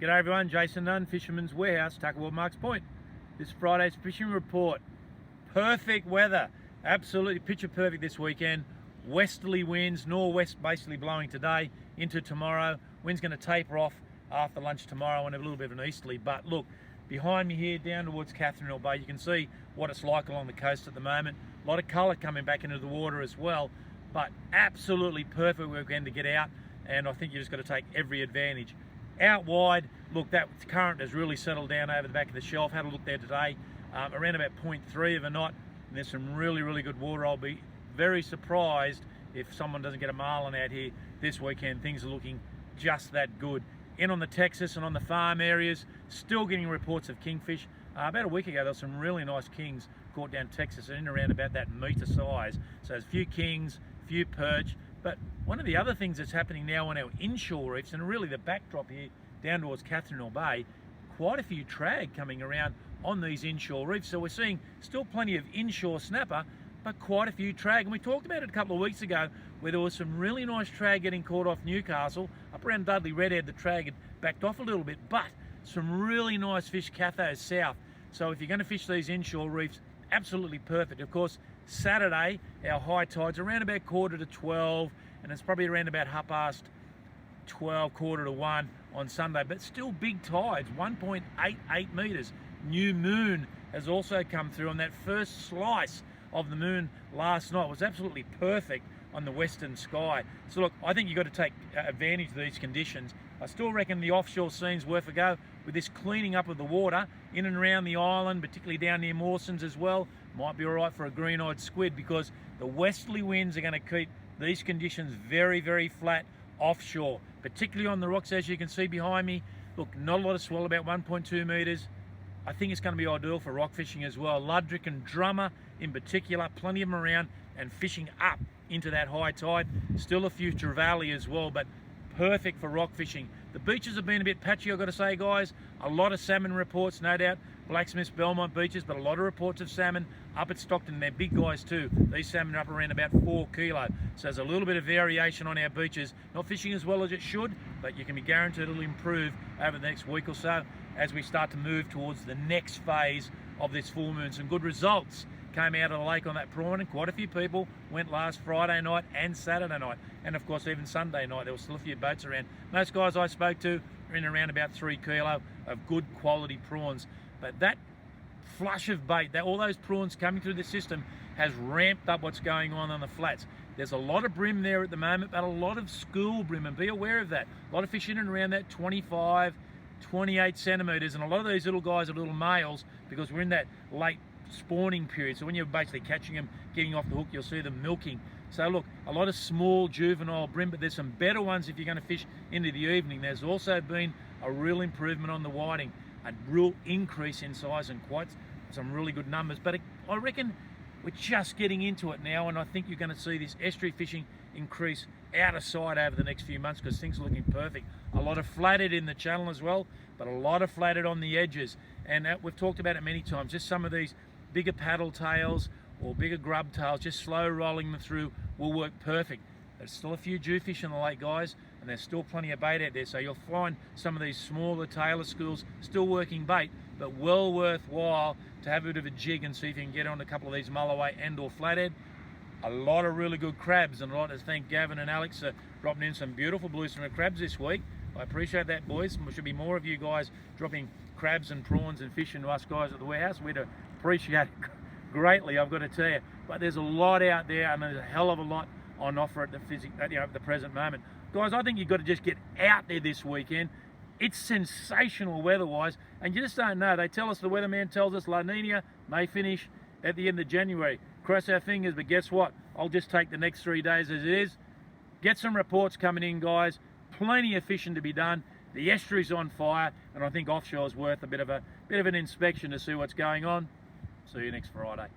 G'day everyone, Jason Nunn, Fisherman's Warehouse, Tuckerwell, Marks Point. This Friday's fishing report. Perfect weather, absolutely picture perfect this weekend. Westerly winds, northwest basically blowing today into tomorrow. Wind's going to taper off after lunch tomorrow and a little bit of an easterly. But look, behind me here down towards Catherine Hill Bay, you can see what it's like along the coast at the moment. A lot of colour coming back into the water as well, but absolutely perfect weekend to get out, and I think you just got to take every advantage. Out wide, look, that current has really settled down over the back of the shelf. Had a look there today, around about 0.3 of a knot, and there's some really good water. I'll be very surprised if someone doesn't get a marlin out here this weekend. Things are looking just that good. In on the Texas and on the farm areas, still getting reports of kingfish. About a week ago, there were some really nice kings caught down Texas and in around about that metre size. So there's a few kings, a few perch. But one of the other things that's happening now on our inshore reefs, and really the backdrop here down towards Catherine Hill Bay, quite a few trag coming around on these inshore reefs. So we're seeing still plenty of inshore snapper, but quite a few trag. And we talked about it a couple of weeks ago where there was some really nice trag getting caught off Newcastle. Up around Dudley Redhead, the trag had backed off a little bit, but some really nice fish cathos south. So if you're going to fish these inshore reefs, absolutely perfect. Of course, Saturday, our high tide's around about 11:45, and it's probably around about 12:30, 1:45 on Sunday, but still big tides, 1.88 metres. New moon has also come through on that first slice of the moon last night. It was absolutely perfect on the western sky. So look, I think you've got to take advantage of these conditions. I still reckon the offshore scene's worth a go with this cleaning up of the water in and around the island, particularly down near Mawson's as well. Might be all right for a green-eyed squid because the westerly winds are going to keep these conditions very flat offshore, particularly on the rocks as you can see behind me. Look, not a lot of swell, about 1.2 metres. I think it's going to be ideal for rock fishing as well. Ludrick and drummer in particular, plenty of them around and fishing up into that high tide. Still a few trevally as well, but perfect for rock fishing. The beaches have been a bit patchy, I've got to say, guys. A lot of salmon reports, no doubt. Blacksmiths, Belmont beaches, but a lot of reports of salmon up at Stockton. They're big guys too. These salmon are up around about 4 kilo. So there's a little bit of variation on our beaches. Not fishing as well as it should, but you can be guaranteed it'll improve over the next week or so as we start to move towards the next phase of this full moon. Some good results came out of the lake on that prawn, and quite a few people went last Friday night and Saturday night, and of course even Sunday night. There were still a few boats around. Most guys I spoke to are in around about 3 kilo of good quality prawns. But that flush of bait, all those prawns coming through the system has ramped up what's going on the flats. There's a lot of brim there at the moment, but a lot of school brim, and be aware of that. A lot of fish in and around that 25, 28 centimetres, and a lot of these little guys are little males because we're in that late spawning period. So when you're basically catching them, getting off the hook, you'll see them milking. So look, a lot of small juvenile brim, but there's some better ones if you're going to fish into the evening. There's also been a real improvement on the whiting, a real increase in size and quite some really good numbers. But I reckon we're just getting into it now, and I think you're going to see this estuary fishing increase out of sight over the next few months because things are looking perfect. A lot of flathead in the channel as well, but a lot of flathead on the edges. And we've talked about it many times, just some of these bigger paddle tails or bigger grub tails, just slow rolling them through will work perfect. There's still a few jewfish in the lake, guys, and there's still plenty of bait out there. So you'll find some of these smaller tailor schools still working bait, but well worthwhile to have a bit of a jig and see if you can get on a couple of these mulloway and or flathead. A lot of really good crabs, and I'd like to thank Gavin and Alex for dropping in some beautiful blue swimmer crabs this week. I appreciate that, boys. There should be more of you guys dropping crabs and prawns and fish into us guys at the warehouse. We'd appreciate it greatly, I've got to tell you. But there's a lot out there, and there's a hell of a lot on offer at the present moment. Guys, I think you've got to just get out there this weekend. It's sensational weather-wise, and you just don't know. They tell us, the weatherman tells us La Nina may finish at the end of January. Cross our fingers, but guess what? I'll just take the next 3 days as it is. Get some reports coming in, guys. Plenty of fishing to be done. The estuary's on fire, and I think offshore's worth a bit of an inspection to see what's going on. See you next Friday.